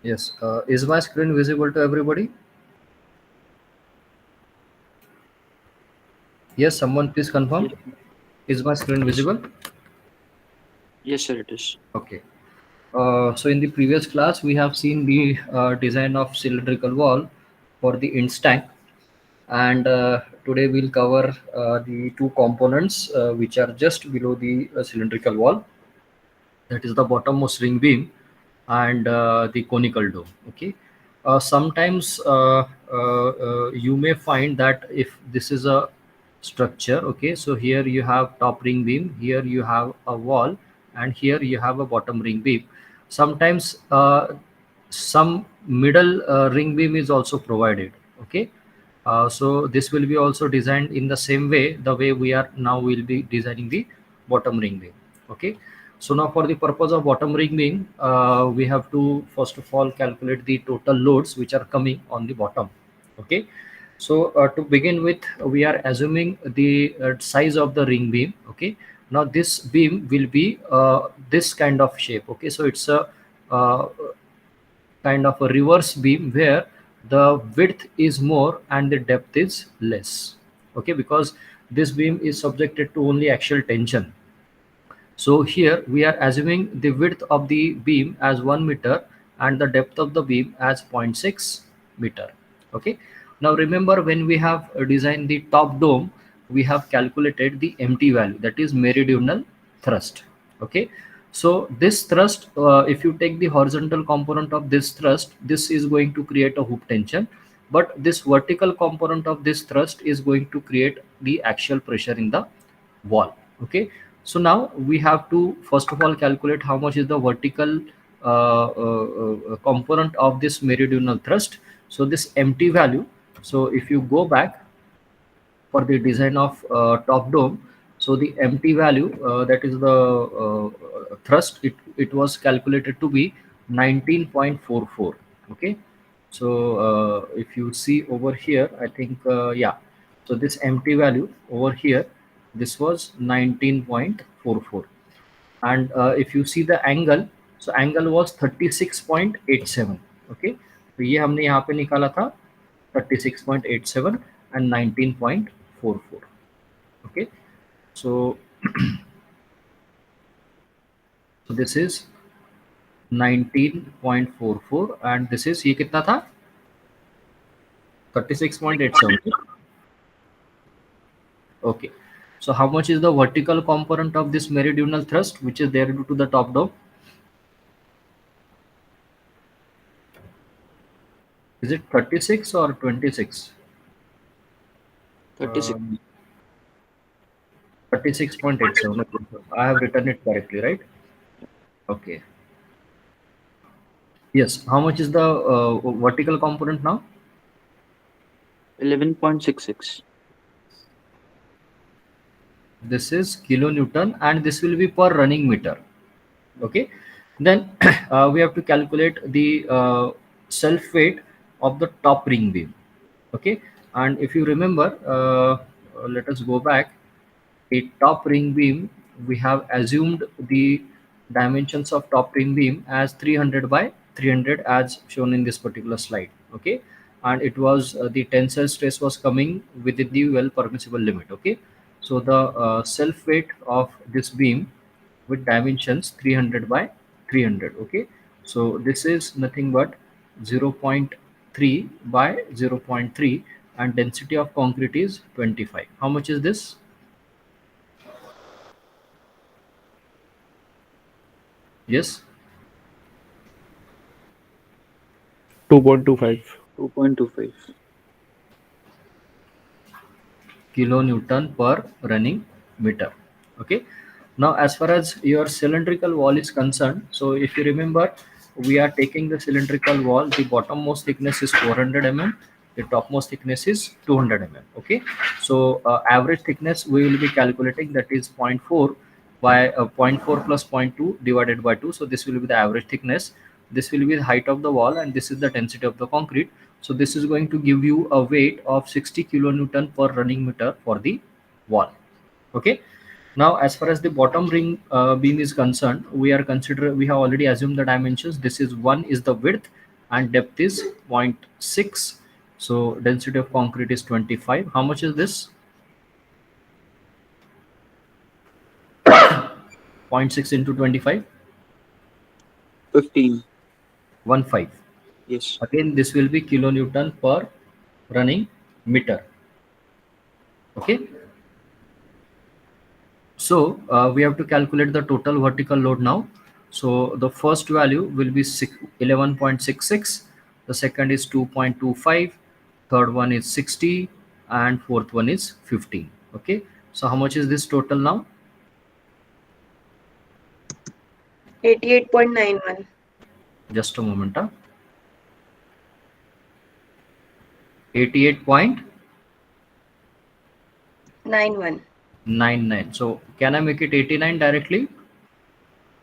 Yes. Is my screen visible to everybody? Yes. Someone please confirm. Yes, Is my screen yes, visible? yes, sir, it is. Okay. So in the previous class, we have seen the design of cylindrical wall for the Intz tank, and today we'll cover the two components which are just below the cylindrical wall, that is the bottommost ring beam and the conical dome. Okay. Sometimes you may find that if this is a structure, okay, so here you have top ring beam, here you have a wall, and here you have a bottom ring beam. Sometimes some middle ring beam is also provided. Okay. So this will be also designed in the same way, the way we are now will be designing the bottom ring beam. Okay. So now for the purpose of bottom ring beam, we have to first of all calculate the total loads which are coming on the bottom. Okay. So to begin with, we are assuming the size of the ring beam. Okay. Now this beam will be this kind of shape. Okay. So it's a uh, kind of a reverse beam where the width is more and the depth is less. Okay, because this beam is subjected to only axial tension. So here we are assuming the width of the beam as 1 meter and the depth of the beam as 0.6 meter. Okay. Now remember, when we have designed the top dome, we have calculated the MT value, that is meridional thrust. Okay. So this thrust, if you take the horizontal component of this thrust, this is going to create a hoop tension, but this vertical component of this thrust is going to create the axial pressure in the wall. Okay. So now we have to first of all calculate how much is the vertical component of this meridional thrust. So this MT value, so if you go back for the design of top dome, so the MT value, that is the thrust, it was calculated to be 19.44. Okay. So if you see over here, I think yeah, so this MT value over here, this was 19.44. And if you see the angle, so angle was 36.87. Okay. तो ये हमने यहाँ पे निकाला था 36.87 and 19.44. Okay. So so this is 19.44 and this is, ये कितना था, 36.87. Okay. So how much is the vertical component of this meridional thrust which is there due to the top dome? Is it 36 or 26? 36. Um, 36.87. I have written it correctly, right? Okay. Yes. How much is the vertical component now? 11.66. This is kilonewton and this will be per running meter. Okay. Then we have to calculate the self weight of the top ring beam. Okay. And if you remember, let us go back. The top ring beam, we have assumed the dimensions of top ring beam as 300 by 300 as shown in this particular slide. Okay. And it was the tensile stress was coming within the well permissible limit. Okay. So the self weight of this beam with dimensions 300 by 300. Okay. So this is nothing but 0.3 by 0.3 and density of concrete is 25. How much is this? Yes. 2.25. 2.25. Kilonewton per running meter. Okay. Now as far as your cylindrical wall is concerned, so if you remember, we are taking the cylindrical wall, the bottommost thickness is 400 mm, the topmost thickness is 200 mm. Okay. So average thickness we will be calculating, that is zero point 0.4 by zero point 0.4 plus zero point 0.2 divided by 2. So this will be the average thickness, this will be the height of the wall, and this is the density of the concrete. So this is going to give you a weight of 60 kilonewton per running meter for the wall. Okay. Now as far as the bottom ring beam is concerned, we have already assumed the dimensions. This is 1 is the width and depth is zero point 0.6. So density of concrete is 25. How much is this? 0.6 into 25, 15. 1.5. Yes. Again, this will be kilonewton per running meter. Okay. So we have to calculate the total vertical load now. So the first value will be 11.66. The second is 2.25. Third one is 60, and fourth one is 15. Okay. So how much is this total now? 88.91. Just a moment. 88.99. 91. So can I make it 89 directly?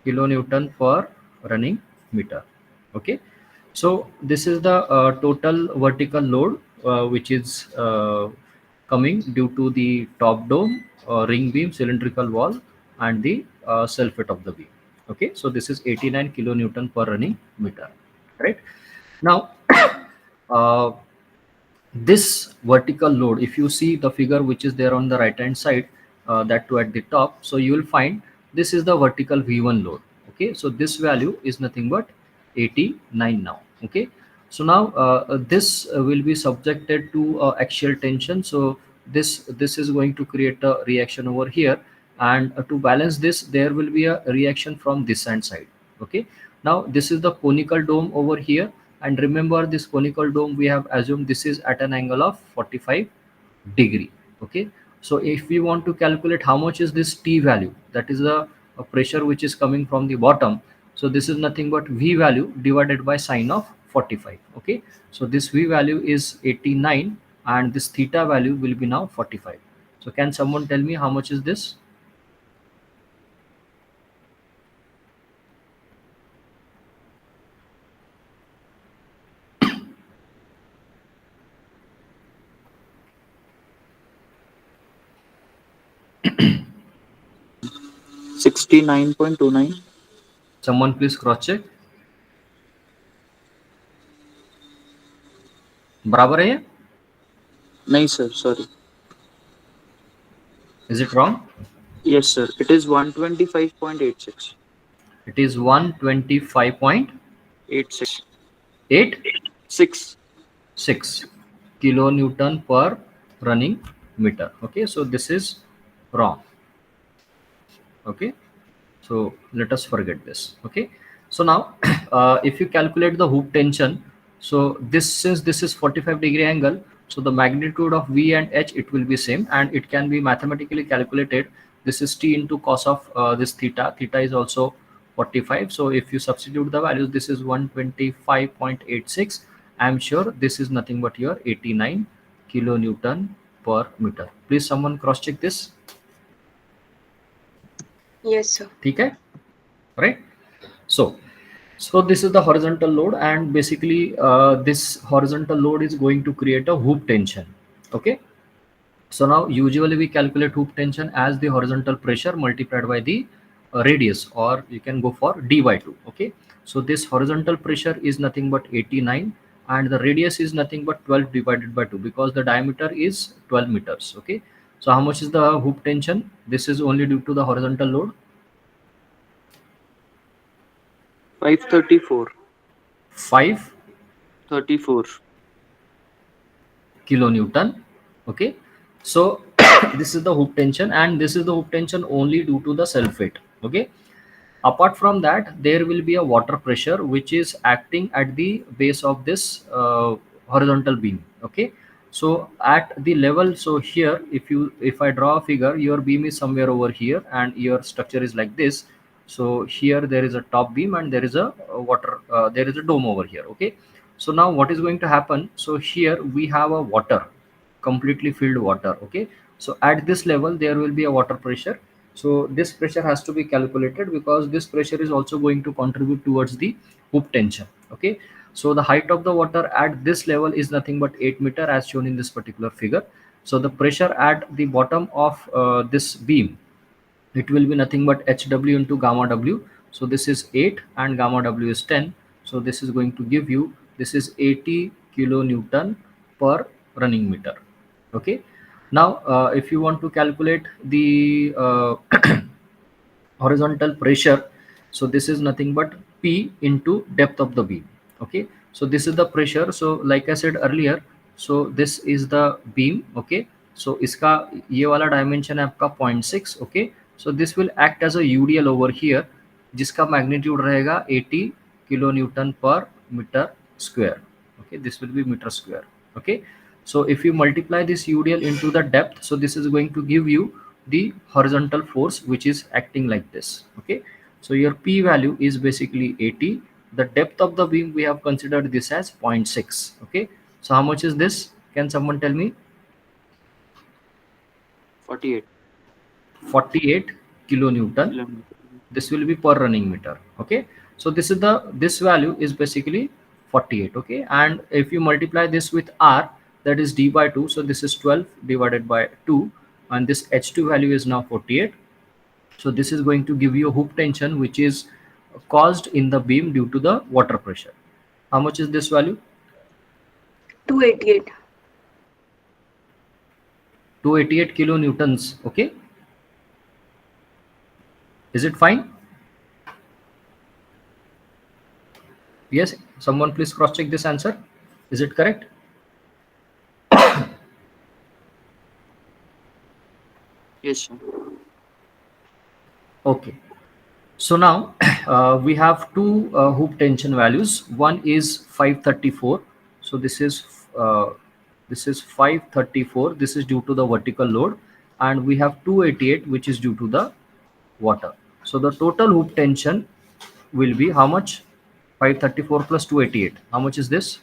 Kilonewton per running meter. Okay, so this is the total vertical load which is coming due to the top dome, ring beam, cylindrical wall, and the self weight of the beam. Okay, so this is 89 kilonewton per running meter, right? Now uh, this vertical load, if you see the figure which is there on the right hand side, that two at the top, so you will find this is the vertical v1 load. Okay, so this value is nothing but 89 now. Okay, so now this will be subjected to axial tension. So this is going to create a reaction over here, and to balance this there will be a reaction from this hand side. Okay, now this is the conical dome over here, and remember this conical dome we have assumed this is at an angle of 45 degree. Okay, so if we want to calculate how much is this T value, that is the pressure which is coming from the bottom, so this is nothing but V value divided by sine of 45. Okay, so this V value is 89 and this theta value will be now 45. So can someone tell me how much is this? 69.29. Someone please cross check. बराबर है ये? No, sir. Sorry. Is it wrong? Yes, sir. It is 125.86. It is 125.86 86. 6. kilonewton per running meter. Okay, so this is wrong. Okay, so let us forget this. Okay, so now if you calculate the hoop tension, so this, since this is 45-degree angle, so the magnitude of V and H, it will be same, and it can be mathematically calculated. This is T into cos of this theta. Theta is also 45. So if you substitute the values, this is 125.86. I'm sure this is nothing but your 89 kilonewton per meter. Please someone cross check this. Yes, sir. Okay, right? So this is the horizontal load, and basically this horizontal load is going to create a hoop tension. Okay, so now usually we calculate hoop tension as the horizontal pressure multiplied by the radius, or you can go for d by 2. Okay, so this horizontal pressure is nothing but 89, and the radius is nothing but 12 divided by 2, because the diameter is 12 meters. Okay, so how much is the hoop tension? This is only due to the horizontal load. 534. 5 34. kilonewton. Okay, so this is the hoop tension, and this is the hoop tension only due to the self weight. Okay, apart from that there will be a water pressure which is acting at the base of this horizontal beam. Okay, so at the level, so here if I draw a figure, your beam is somewhere over here and your structure is like this. So here there is a top beam and there is a water there is a dome over here. Okay, so now what is going to happen? So here we have a water, completely filled water. Okay, so at this level there will be a water pressure. So this pressure has to be calculated, because this pressure is also going to contribute towards the hoop tension. Okay, so the height of the water at this level is nothing but 8 meter as shown in this particular figure. So the pressure at the bottom of this beam, it will be nothing but hw into gamma w. So this is 8 and gamma w is 10. So this is going to give you this is 80 kilonewton per running meter. Okay. Now if you want to calculate the horizontal pressure, so this is nothing but P into depth of the beam. Okay, so this is the pressure. So like I said earlier, so this is the beam. Okay, so इसका ये वाला dimension है आपका 0.6. Okay, so this will act as a UDL over here, जिसका magnitude रहेगा 80 kilonewton per meter square. Okay, this will be meter square. Okay, so if you multiply this UDL into the depth, so this is going to give you the horizontal force which is acting like this. Okay, so your P value is basically 80. The depth of the beam, we have considered this as 0.6. Okay, so how much is this? Can someone tell me? 48 48 kilonewton. kilometer. This will be per running meter. Okay, so this value is basically 48. Okay, and if you multiply this with R, that is d by 2, so this is 12 divided by 2, and this H2 value is now 48. So this is going to give you a hoop tension which is caused in the beam due to the water pressure. How much is this value? 288. 288 kilonewtons. Okay, is it fine? Yes, someone please cross check this answer. Is it correct? Yes, sir. Okay, so now we have two hoop tension values. One is 534. So this is 534. This is due to the vertical load, and we have 288 which is due to the water. So the total hoop tension will be how much? 534 plus 288. How much is this?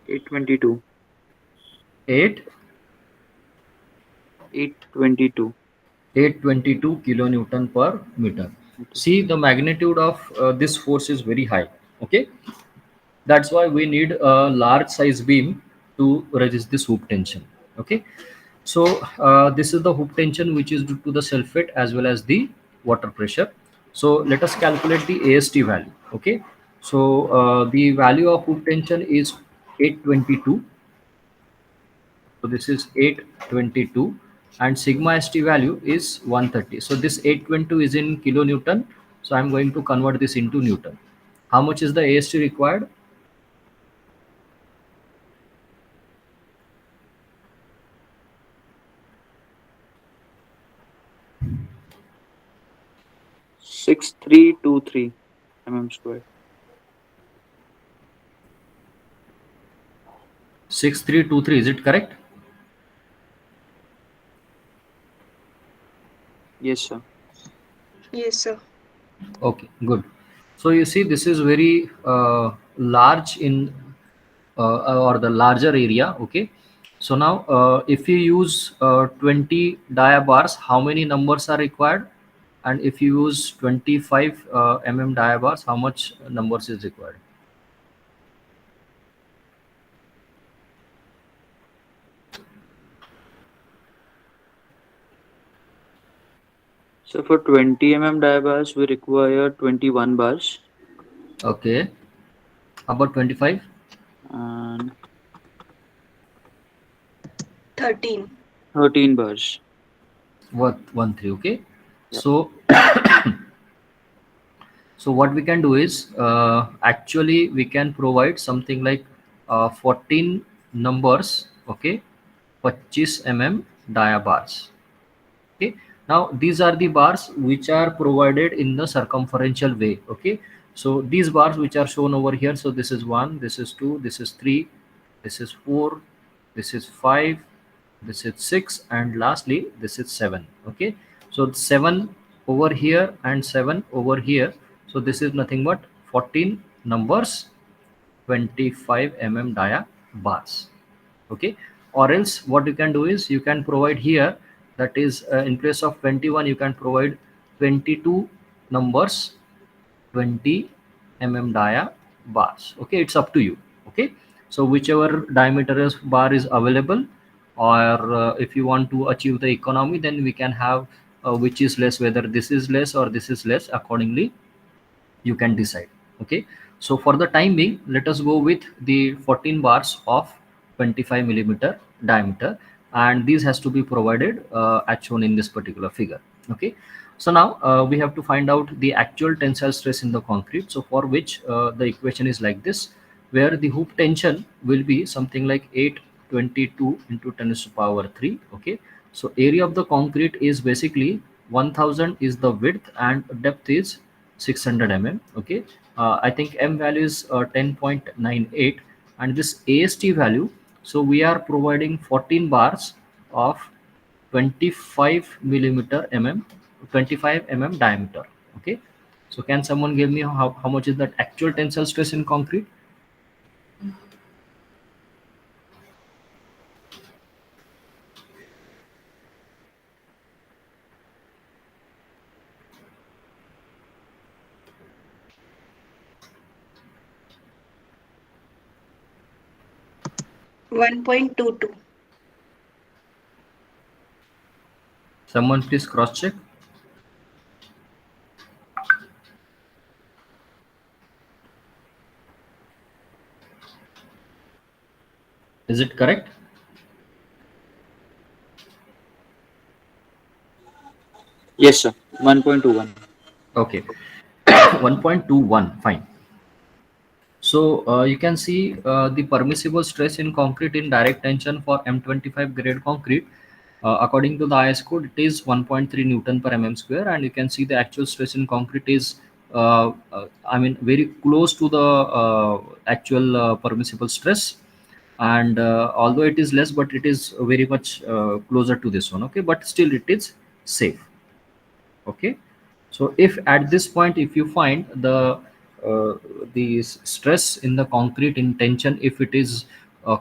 822. 8 822. 822 kilonewton per meter. See, the magnitude of this force is very high. Okay, that's why we need a large size beam to resist this hoop tension. Okay, so this is the hoop tension which is due to the self weight as well as the water pressure. So let us calculate the AST value. Okay, so the value of hoop tension is 822. So this is 822, and sigma st value is 130. So this 822 is in kilonewton. So I'm going to convert this into Newton. How much is the AST required? 6323 mm². 6323, is it correct? Yes, sir. Yes, sir. Okay, good. So you see, this is very large in or the larger area. Okay, so now if you use 20 dia bars, how many numbers are required? And if you use 25 dia bars, how much numbers is required? So for 20 dia bars, we require 21 bars. Okay, how about 25? And 13. 13 bars. What 1 3? Okay, Yeah. so so what we can do is actually we can provide something like 14 numbers. Okay, 25 dia bars. Okay, now these are the bars which are provided in the circumferential way. Okay, so these bars which are shown over here, so this is 1, this is 2, this is 3, this is 4, this is 5, this is 6, and lastly this is 7. Okay, so 7 over here and 7 over here, so this is nothing but 14 numbers, 25 dia bars. Okay, or else what you can do is you can provide here, that is in place of 21 you can provide 22 numbers, 20 dia bars. Okay, it's up to you. Okay, so whichever diameter is bar is available, or if you want to achieve the economy, then we can have which is less, whether this is less or this is less. Accordingly you can decide. Okay, so for the time being, let us go with the 14 bars of 25 millimeter diameter, and these has to be provided as shown in this particular figure. Okay, so now we have to find out the actual tensile stress in the concrete. So for which the equation is like this, where the hoop tension will be something like 822 into 10 to the power 3. Okay, so area of the concrete is basically 1000 is the width and depth is 600 mm. Okay, I think m value is 10.98, and this ast value, so we are providing 14 bars of 25 millimeter mm, 25 mm diameter. Okay, so can someone give me how much is that actual tensile stress in concrete? 1.22. Someone please cross check. Is it correct? Yes, sir. 1.21. Okay. 1.21, fine. So you can see the permissible stress in concrete in direct tension for M25 grade concrete. According to the IS code, it is 1.3 Newton per mm square, and you can see the actual stress in concrete is, I mean, very close to the actual permissible stress. And although it is less, but it is very much closer to this one. Okay, but still it is safe. Okay, so if at this point, if you find uh, the stress in the concrete in tension, if it is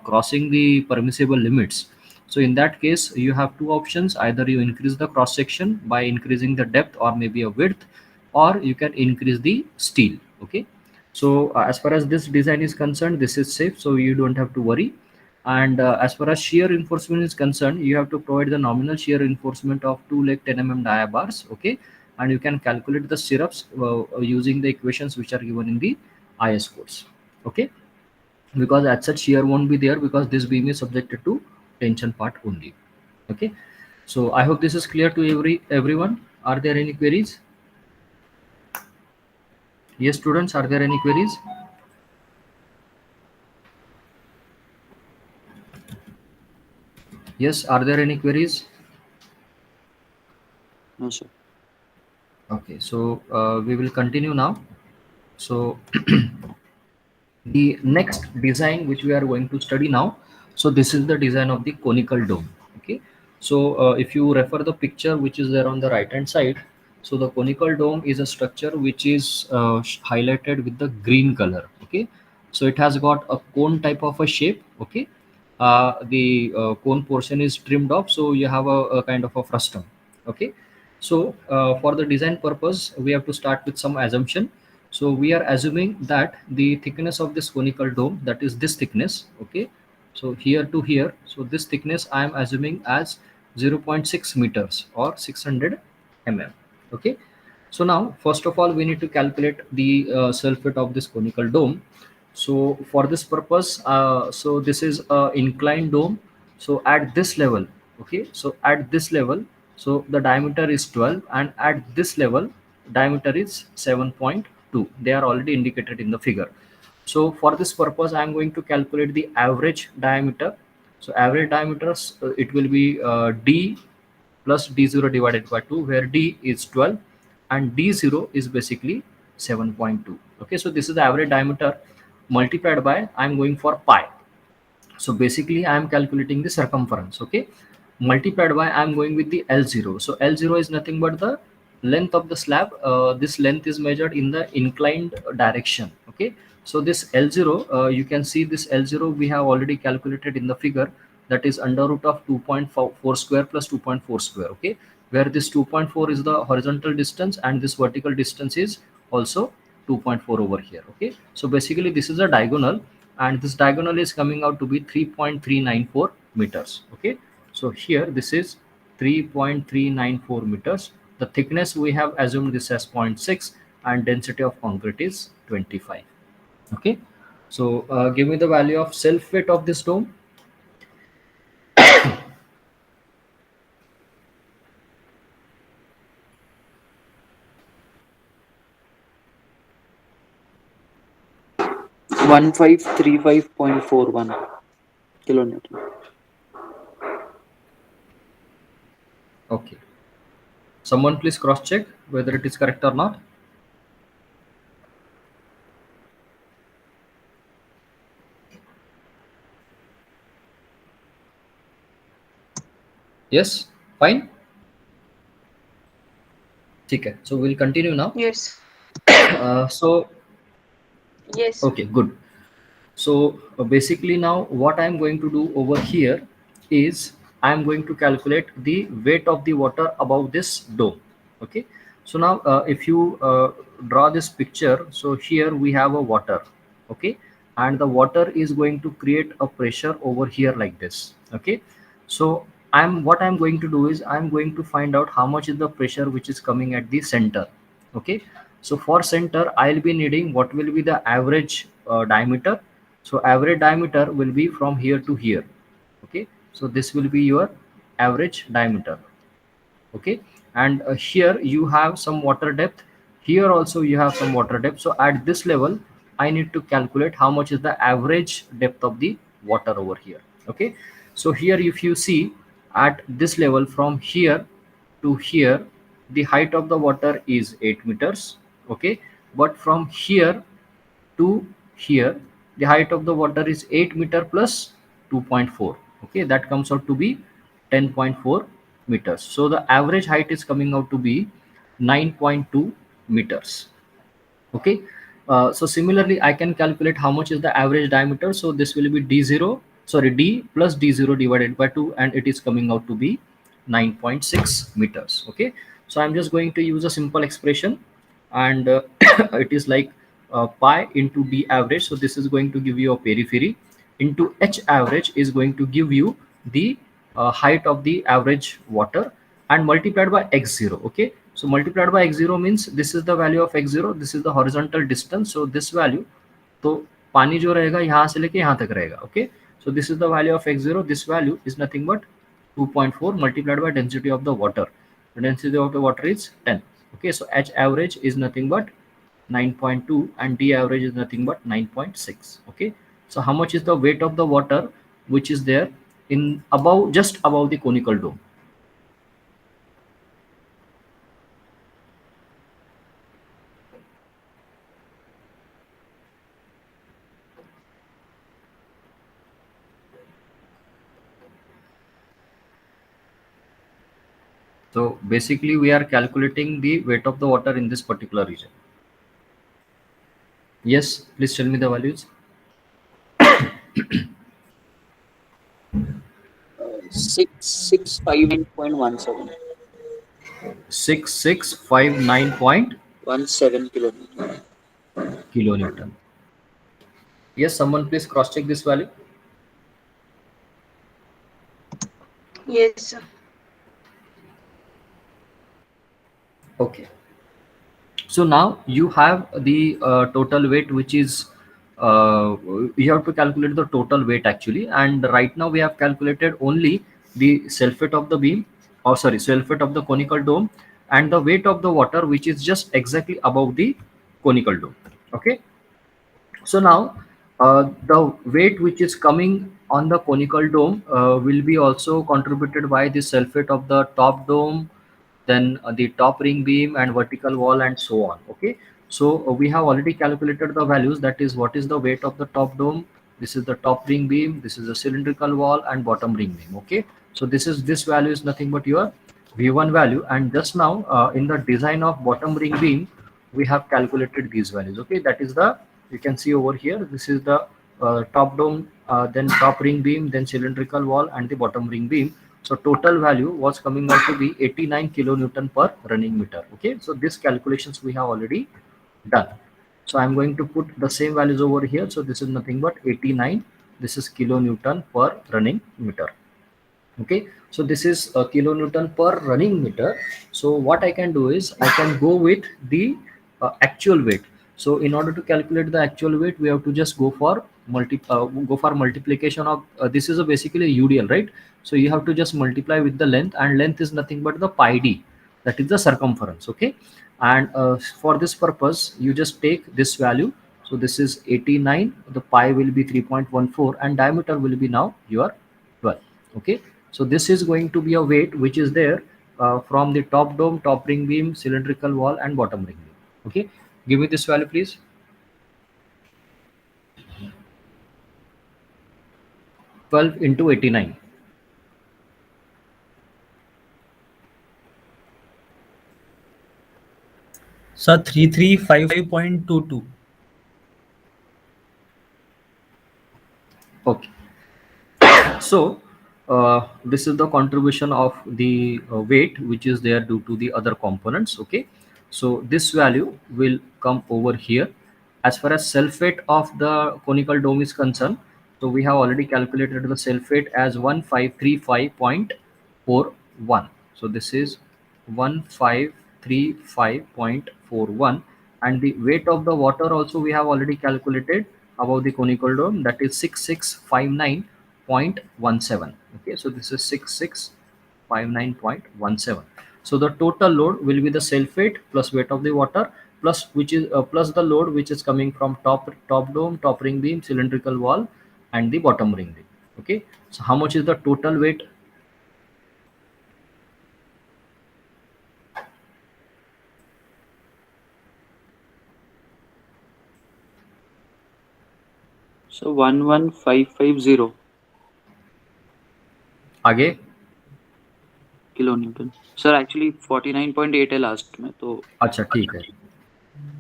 crossing the permissible limits, so in that case you have two options: either you increase the cross section by increasing the depth or maybe a width, or you can increase the steel. Okay, so as far as this design is concerned, this is safe, so you don't have to worry. And as far as shear reinforcement is concerned, you have to provide the nominal shear reinforcement of 2 leg 10 mm dia bars. Okay, and you can calculate the stirrups using the equations which are given in the IS codes. Okay, because as such shear won't be there, because this beam is subjected to tension part only. Okay, so I hope this is clear to everyone. Are there any queries? Yes, students, are there any queries? Yes, are there any queries? No, sir. Okay, so we will continue now. So the next design which we are going to study now, so this is the design of the conical dome. Okay, so if you refer the picture which is there on the right hand side, so the conical dome is a structure which is highlighted with the green color. Okay, so it has got a cone type of a shape. Okay, the cone portion is trimmed off, so you have a kind of a frustum. Okay, so for the design purpose, we have to start with some assumption. So we are assuming that the thickness of this conical dome, that is this thickness. Okay, so here to here, so this thickness I am assuming as 0.6 meters or 600 mm. Okay, so now first of all we need to calculate the self weight of this conical dome. So for this purpose, so this is a inclined dome. So at this level, okay, so at this level, so the diameter is 12, and at this level diameter is 7.2. They are already indicated in the figure. So for this purpose, I am going to calculate the average diameter. So average diameter, it will be d plus d0 divided by 2, where d is 12 and d0 is basically 7.2. Okay, so this is the average diameter multiplied by, I'm going for pi. So basically I am calculating the circumference. Okay, multiplied by, I'm going with the L0. So L0 is nothing but the length of the slab. This length is measured in the inclined direction. Okay, so this L0, you can see this L0 we have already calculated in the figure, that is under root of 2.4 square plus 2.4 square. Okay, where this 2.4 is the horizontal distance and this vertical distance is also 2.4 over here. Okay, so basically this is a diagonal, and this diagonal is coming out to be 3.394 meters. Okay, so here this is 3.394 meters. The thickness we have assumed this as 0.6, and density of concrete is 25. Okay, so give me the value of self weight of this dome. 1535.41 kilonewton. Okay, someone please cross check whether it is correct or not. Yes, fine. Okay, so we'll continue now. Yes. So Yes. okay, good. So basically now what I'm going to do over here is I'm going to calculate the weight of the water above this dome. Okay. So now if you draw this picture, so here we have a water. Okay. And the water is going to create a pressure over here like this. Okay. So what I'm going to do is I'm going to find out how much is the pressure which is coming at the center. Okay. So for center, I'll be needing what will be the average diameter. So average diameter will be from here to here. Okay, so this will be your average diameter. Okay, and here you have some water depth. Here also you have some water depth. So at this level, I need to calculate how much is the average depth of the water over here. Okay, so here if you see at this level from here to here, the height of the water is 8 meters. Okay, but from here to here, the height of the water is 8 meter plus 2.4. Okay, that comes out to be 10.4 meters. So the average height is coming out to be 9.2 meters. Okay, so similarly I can calculate how much is the average diameter. So this will be d plus d0 divided by 2, and it is coming out to be 9.6 meters. Okay, so I'm just going to use a simple expression, and it is like pi into d average. So this is going to give you a periphery into h average is going to give you the height of the average water, and multiplied by x0. Okay, so multiplied by x0 means this is the value of x0, this is the horizontal distance. So this value, तो पानी जो रहेगा यहाँ से लेके यहाँ तक रहेगा. Okay, so this is the value of x0. This value is nothing but 2.4 multiplied by density of the water. The density of the water is 10. Okay, so h average is nothing but 9.2, and d average is nothing but 9.6. Okay, so how much is the weight of the water which is there in above, just above the conical dome? So basically we are calculating the weight of the water in this particular region. Yes, please tell me the values. 6659.17. 6659.17 kilonewton. kilonewton. Yes, someone please cross check this value. Yes, sir. Okay, so now you have the total weight which is you have to calculate the total weight actually, and right now we have calculated only the self weight of the beam, or sorry, self weight of the conical dome, and the weight of the water which is just exactly above the conical dome. Okay, so now the weight which is coming on the conical dome will be also contributed by the self weight of the top dome, then the top ring beam and vertical wall, and so on. Okay, so we have already calculated the values. That is, what is the weight of the top dome, this is the top ring beam, this is the cylindrical wall, and bottom ring beam. Okay, so this value is nothing but your v1 value, and just now in the design of bottom ring beam we have calculated these values. Okay, that is the, you can see over here, this is the top dome, then top ring beam, then cylindrical wall, and the bottom ring beam. So total value was coming out to be 89 kilonewton per running meter. Okay, so these calculations we have already done. So I'm going to put the same values over here. So this is nothing but 89. This is kilonewton per running meter. Okay, so this is a kilonewton per running meter. So what I can do is I can go with the actual weight. So in order to calculate the actual weight, we have to just go for multiplication of this is a basically a UDL, right? So you have to just multiply with the length, and length is nothing but the pi d, that is the circumference. Okay, and for this purpose you just take this value. So this is 89, the pi will be 3.14, and diameter will be now your 12. Okay, so this is going to be a weight which is there from the top dome, top ring beam, cylindrical wall, and bottom ring beam. Okay, give me this value please. 12 into 89. Sir, 3355.22. Okay, so this is the contribution of the weight which is there due to the other components. Okay, so this value will come over here. As far as self weight of the conical dome is concerned, so we have already calculated the self weight as 1535.41. So this is 1535.41, and the weight of the water also we have already calculated above the conical dome, that is 6659.17. Okay, so this is 6659.17. So the total load will be the self weight plus weight of the water, plus which is plus the load which is coming from top dome, top ring beam, cylindrical wall, and the bottom ring beam. Okay, so how much is the total weight? So 11550 आगे? kilonewton. Sir, actually 49.8 है last में तो. अच्छा ठीक है,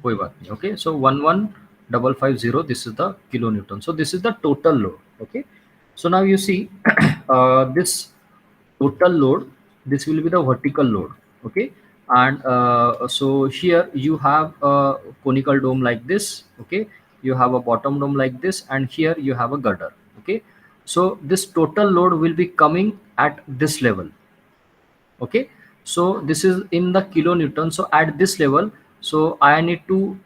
कोई बात नहीं. Okay, so 11550, this is the kilonewton. So this is the total load. Okay, so now you see this total load, this will be the vertical load. Okay, and so here you have a conical dome like this. Okay, you have a bottom dome like this, and here you have a girder. Okay, so this total load will be coming at this level. Okay, so this is in the kilonewton. So at this level, so I need to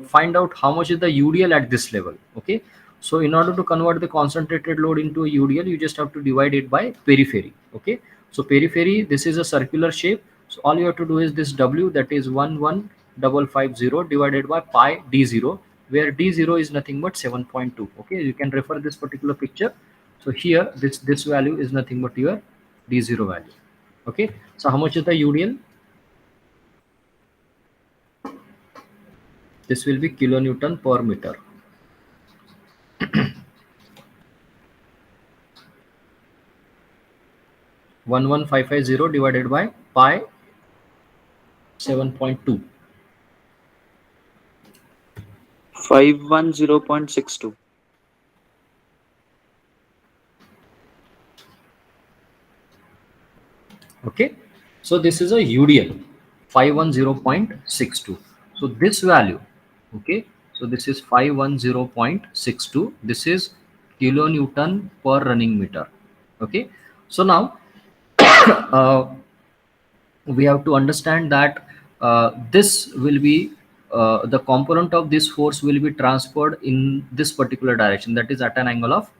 find out how much is the UDL at this level. Okay, so in order to convert the concentrated load into a UDL, you just have to divide it by periphery. Okay, so periphery, this is a circular shape, so all you have to do is this W, that is 11550 divided by pi d0, where d0 is nothing but 7.2. Okay, you can refer this particular picture. So here this value is nothing but your d0 value. Okay, so how much is the UDL? This will be kilonewton per meter. 11550 divided by pi 7.2. 510.62. Okay, so this is a UDL 510.62. So this value, okay, so this is 510.62. This is kilonewton per running meter. Okay, so now uh, we have to understand that this will be the component of this force will be transferred in this particular direction, that is at an angle of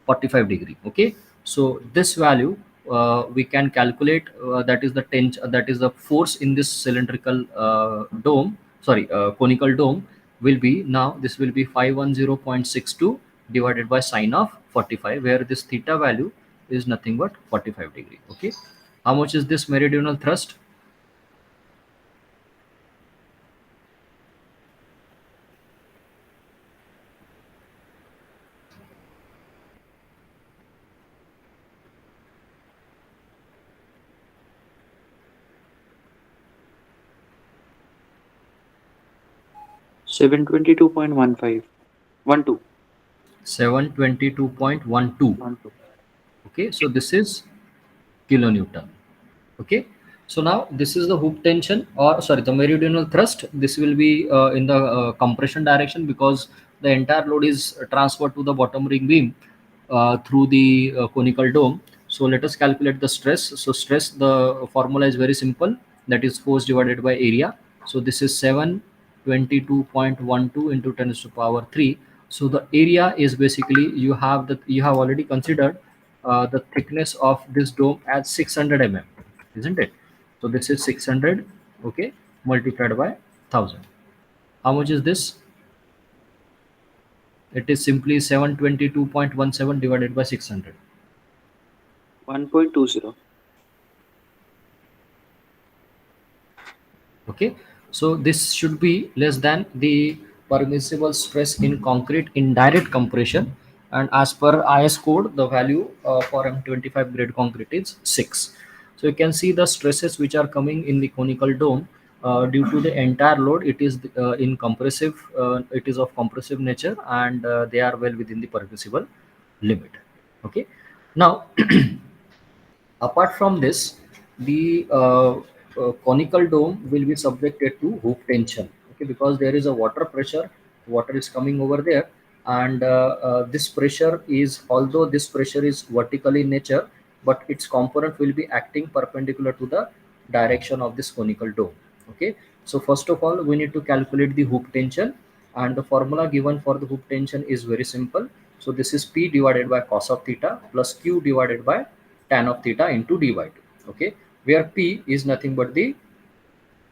45 degree. Okay, so this value we can calculate, that is the that is the force in this cylindrical dome, sorry, conical dome, will be, now this will be 510.62 divided by sine of 45, where this theta value is nothing but 45 degree. Okay, how much is this meridional thrust? 722.15. 12. 722.12. 12. Okay, so this is kilonewton. Okay, so now this is the hoop tension, or sorry, the meridional thrust. This will be in the compression direction, because the entire load is transferred to the bottom ring beam through the conical dome. So let us calculate the stress. So stress, the formula is very simple. That is force divided by area. So this is 722.12 into 10 to the power 3. So the area is basically, you have already considered the thickness of this dome as 600 mm, isn't it? So this is 600, okay, multiplied by 1000. How much is this? It is simply 722.17 divided by 600. 1.20. Okay, so this should be less than the permissible stress in concrete in direct compression, and as per IS code the value for M25 grade concrete is 6. So you can see the stresses which are coming in the conical dome due to the entire load. It is in compressive, it is of compressive nature, and they are well within the permissible limit. Okay, now apart from this, the conical dome will be subjected to hoop tension, okay, because there is a water pressure, water is coming over there, and this pressure is, although this pressure is vertical in nature, but its component will be acting perpendicular to the direction of this conical dome. Okay, so first of all, we need to calculate the hoop tension, and the formula given for the hoop tension is very simple. So this is P divided by cos of theta plus Q divided by tan of theta into dy. Okay, where P is nothing but the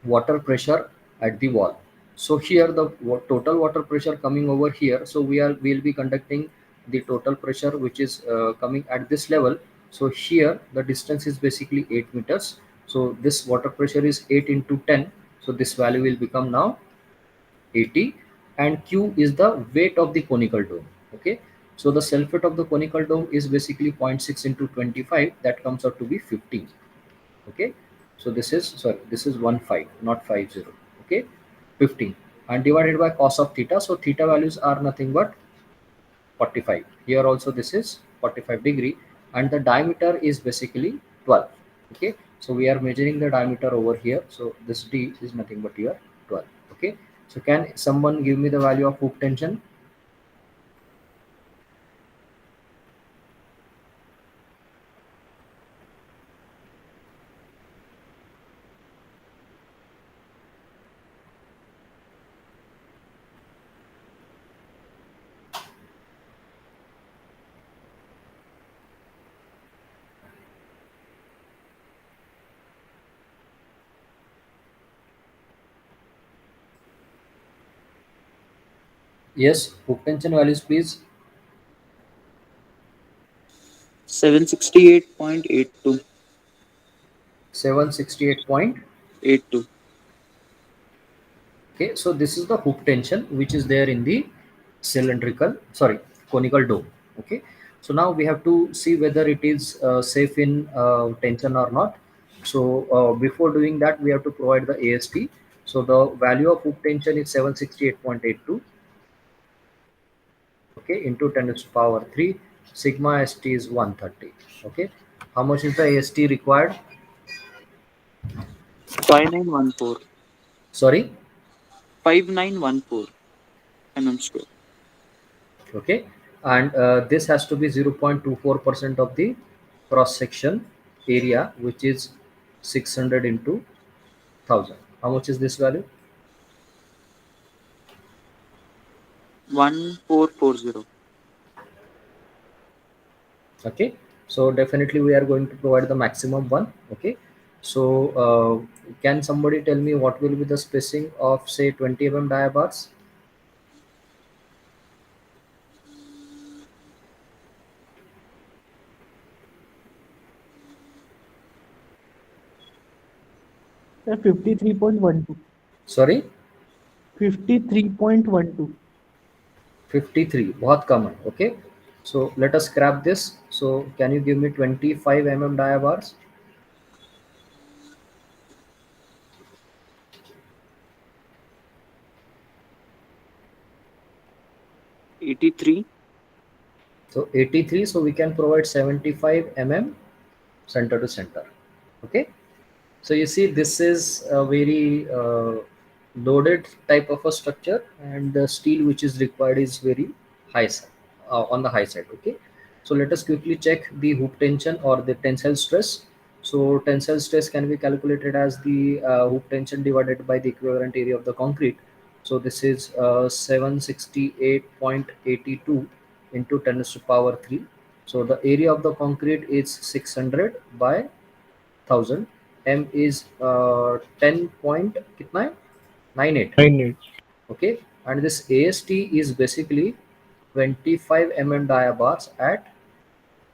water pressure at the wall. So here the total water pressure coming over here. So we'll be conducting the total pressure which is coming at this level. So here the distance is basically 8 meters. So this water pressure is 8 into 10. So this value will become now 80, and Q is the weight of the conical dome. Okay, so the self weight of the conical dome is basically zero point 0.6 into 25, that comes out to be 15. Okay, so this is, sorry, this is 15, not 50. Okay, 15, and divided by cos of theta. So theta values are nothing but 45. Here also this is 45 degree, and the diameter is basically 12. Okay, so we are measuring the diameter over here. So this D is nothing but here 12. Okay, so can someone give me the value of hoop tension? Yes, hoop tension values please. 768.82. 768. 82. Okay, so this is the hoop tension which is there in the cylindrical, sorry, conical dome. Okay, so now we have to see whether it is safe in tension or not. So before doing that, we have to provide the AST. So the value of hoop tension is 768.82, okay, into 10 to the power 3. Sigma ST is 130. Okay, how much is the AST required? 5914. Sorry. 5914 mm square. Okay, and this has to be 0.24% of the cross section area, which is 600 into 1000. How much is this value? 1440. Okay, so definitely we are going to provide the maximum one. Okay, so can somebody tell me what will be the spacing of say 20 mm dia bars? Sir, 53.12. Sorry, 53.12. 53 बहुत कम है. Okay, so let us scrap this. So can you give me 25 mm dia bars? 83. So 83, so we can provide 75 mm center to center. Okay, so you see this is a very loaded type of a structure, and the steel which is required is very high side, on the high side. Okay, So let us quickly check the hoop tension or the tensile stress. So tensile stress can be calculated as the hoop tension divided by the equivalent area of the concrete. So this is 768.82 into 10 to the power 3. So the area of the concrete is 600 by 1000. M is 10 point kitna hai? 98. 98. Okay, and this AST is basically 25 dia bars at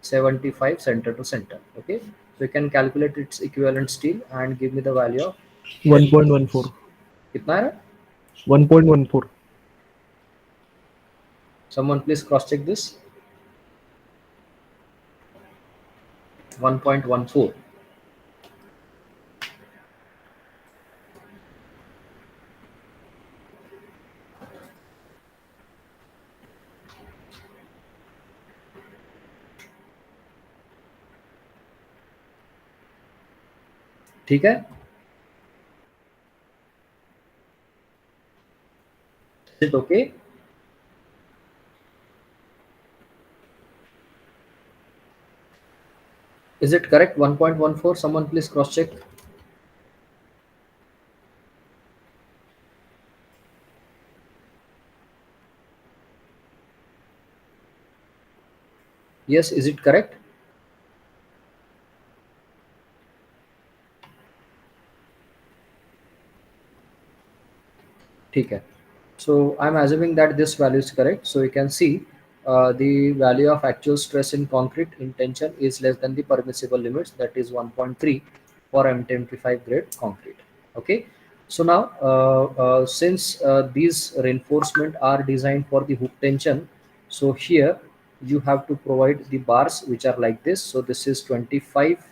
75 center to center. Okay, so you can calculate its equivalent steel and give me the value of 1.14. kitna hai? 1.14. Someone please cross check this. 1.14. ठीक है? Is it okay? Is it correct? 1.14. Someone please cross check. Yes, is it correct? ठीक है. So I'm assuming that this value is correct. So you can see the value of actual stress in concrete in tension is less than the permissible limits, that is 1.3 for M25 grade concrete. Okay. So now since these reinforcement are designed for the hook tension, so here you have to provide the bars which are like this. So this is 25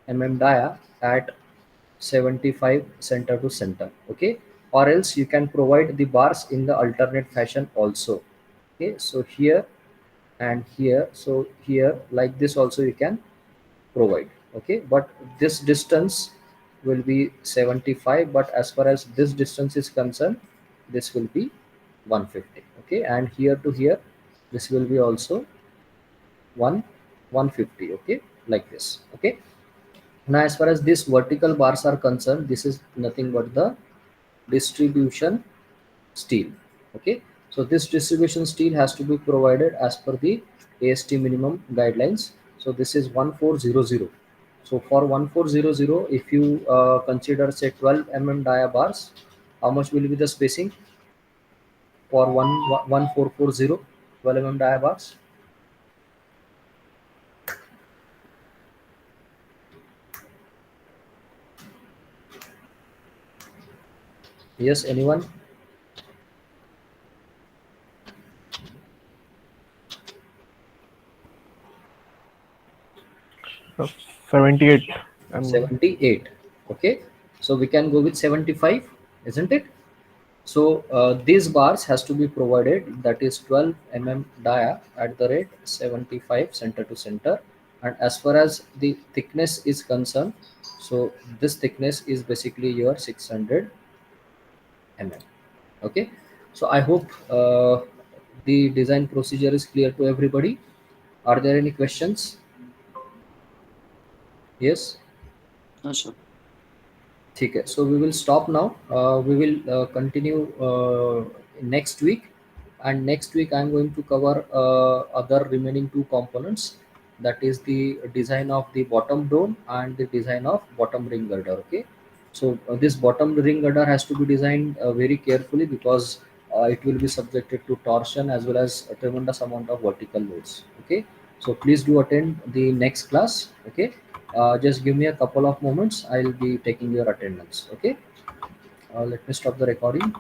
dia at 75 center to center. Okay, or else you can provide the bars in the alternate fashion also. Okay, so here and here, so here like this also you can provide. Okay, but this distance will be 75, but as far as this distance is concerned, this will be 150. Okay, and here to here this will be also 150. Okay, like this. Okay, now as far as these vertical bars are concerned, this is nothing but the distribution steel. Okay, so this distribution steel has to be provided as per the AST minimum guidelines. So this is 1400. So for 1400, if you consider say 12 dia bars, how much will be the spacing for 1440 12 dia bars? Yes, anyone? 78. 78. Okay, so we can go with 75, isn't it? So these bars has to be provided, that is 12 dia at the rate 75 center to center. And as far as the thickness is concerned, so this thickness is basically your 600 mm. Okay, so I hope the design procedure is clear to everybody. Are there any questions? Yes. No, sir. ठीक है, so we will stop now. We will continue next week, and next week I am going to cover other remaining two components, that is the design of the bottom dome and the design of bottom ring girder. Okay, so this bottom ring girder has to be designed very carefully, because it will be subjected to torsion as well as a tremendous amount of vertical loads. Okay, so please do attend the next class. Okay, just give me a couple of moments, I'll be taking your attendance. Okay, let me stop the recording.